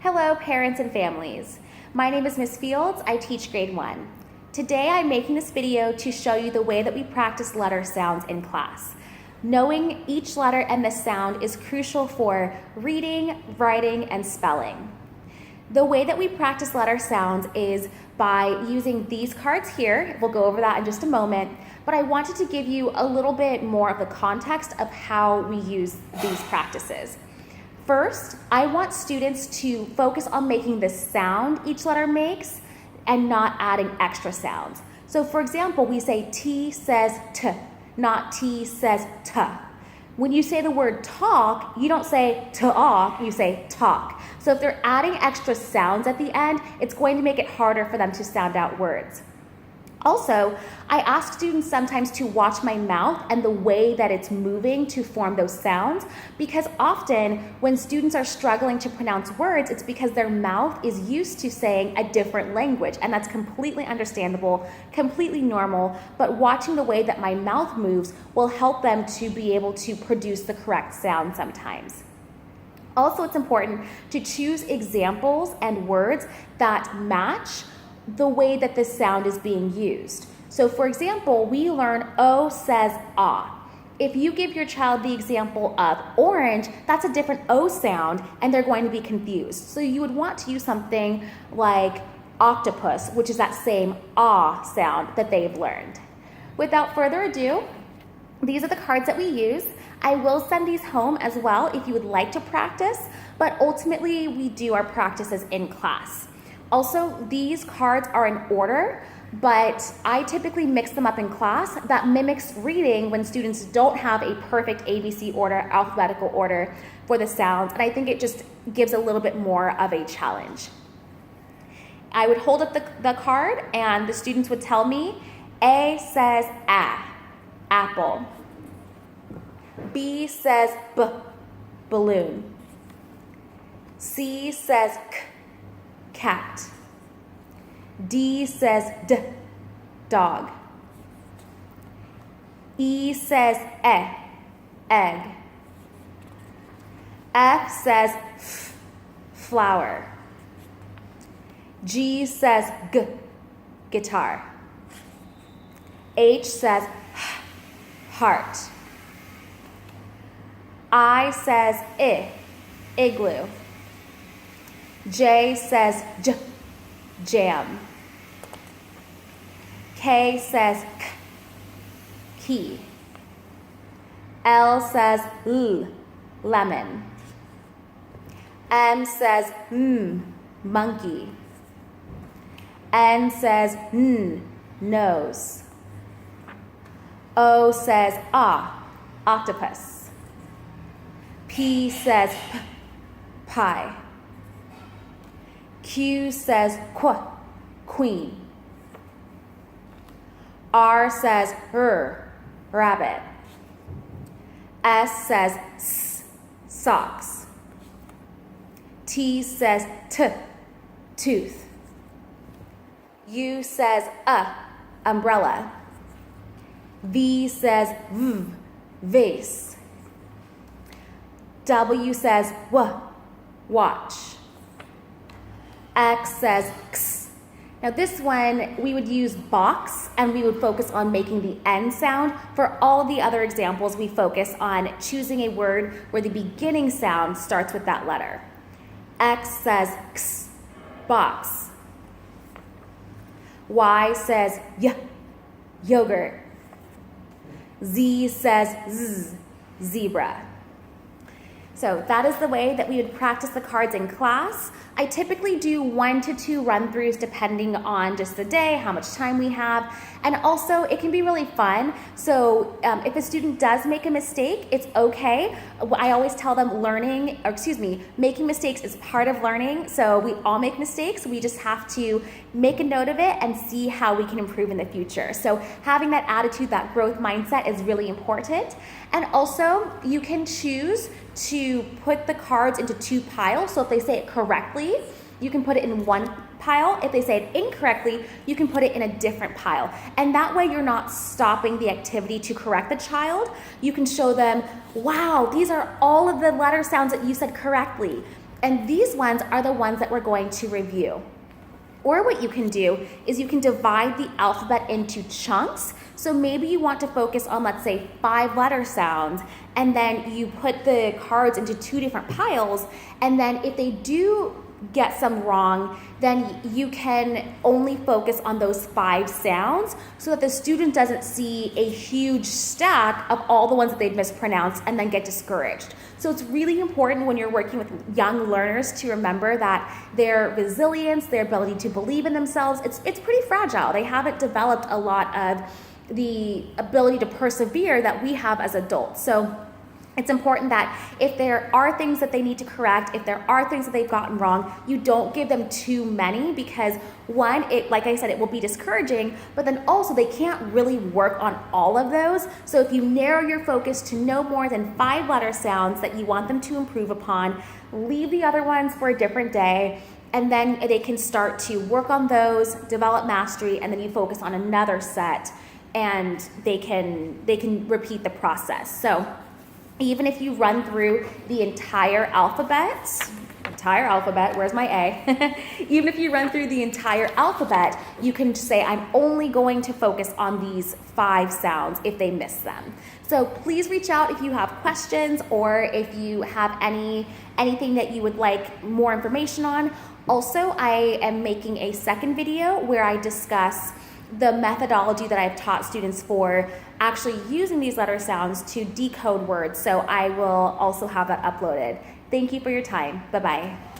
Hello, parents and families. My name is Ms. Fields. I teach grade 1. Today I'm making this video to show you the way that we practice letter sounds in class. Knowing each letter and the sound is crucial for reading, writing, and spelling. The way that we practice letter sounds is by using these cards here. We'll go over that in just a moment, but I wanted to give you a little bit more of the context of how we use these practices. First, I want students to focus on making the sound each letter makes and not adding extra sounds. So for example, we say T says T, not T says T. When you say the word talk, you don't say talk, you say talk. So if they're adding extra sounds at the end, it's going to make it harder for them to sound out words. Also, I ask students sometimes to watch my mouth and the way that it's moving to form those sounds, because often when students are struggling to pronounce words, it's because their mouth is used to saying a different language, and that's completely understandable, completely normal, but watching the way that my mouth moves will help them to be able to produce the correct sound sometimes. Also, it's important to choose examples and words that match the way that the sound is being used. So for example, we learn O says ah. If you give your child the example of orange, that's a different O sound and they're going to be confused. So you would want to use something like octopus, which is that same ah sound that they've learned. Without further ado, these are the cards that we use. I will send these home as well if you would like to practice, but ultimately we do our practices in class. Also, these cards are in order, but I typically mix them up in class. That mimics reading when students don't have a perfect ABC order, alphabetical order for the sounds, and I think it just gives a little bit more of a challenge. I would hold up the card and the students would tell me, A says apple. B says balloon. C says cat. D says dog. E says egg. F says flower. G says guitar. H says heart. I says igloo. J says jam. K says key. L says lemon. M says monkey. N says nose. O says octopus. P says pie. Q says queen. R says rabbit. S says socks. T says tooth. U says umbrella. V says vase. W says watch. X says x. Now this one, we would use box and we would focus on making the N sound. For all the other examples, we focus on choosing a word where the beginning sound starts with that letter. X says x, box. Y says yogurt. Z says z, zebra. So that is the way that we would practice the cards in class. I typically do 1 to 2 run-throughs depending on just the day, how much time we have, and also it can be really fun. So if a student does make a mistake, it's okay. I always tell them making mistakes is part of learning. So we all make mistakes. We just have to make a note of it and see how we can improve in the future. So having that attitude, that growth mindset is really important. And also you can choose to put the cards into 2 piles. So if they say it correctly, you can put it in one pile. If they say it incorrectly, you can put it in a different pile. And that way you're not stopping the activity to correct the child. You can show them, wow, these are all of the letter sounds that you said correctly. And these ones are the ones that we're going to review. Or what you can do is you can divide the alphabet into chunks. So maybe you want to focus on, let's say, 5 letter sounds, and then you put the cards into 2 different piles, and then if they do get some wrong, then you can only focus on those 5 sounds so that the student doesn't see a huge stack of all the ones that they've mispronounced and then get discouraged. So it's really important when you're working with young learners to remember that their resilience, their ability to believe in themselves, it's pretty fragile. They haven't developed a lot of the ability to persevere that we have as adults. So it's important that if there are things that they need to correct, if there are things that they've gotten wrong, you don't give them too many, because one, like I said, it will be discouraging, but then also they can't really work on all of those. So if you narrow your focus to no more than 5 letter sounds that you want them to improve upon, leave the other ones for a different day, and then they can start to work on those, develop mastery, and then you focus on another set, and they can repeat the process. So even if you run through the entire alphabet, where's my A? Even if you run through the entire alphabet, you can say, I'm only going to focus on these 5 sounds if they miss them. So please reach out if you have questions or if you have anything that you would like more information on. Also, I am making a second video where I discuss the methodology that I've taught students for actually using these letter sounds to decode words. So I will also have that uploaded. Thank you for your time. Bye-bye.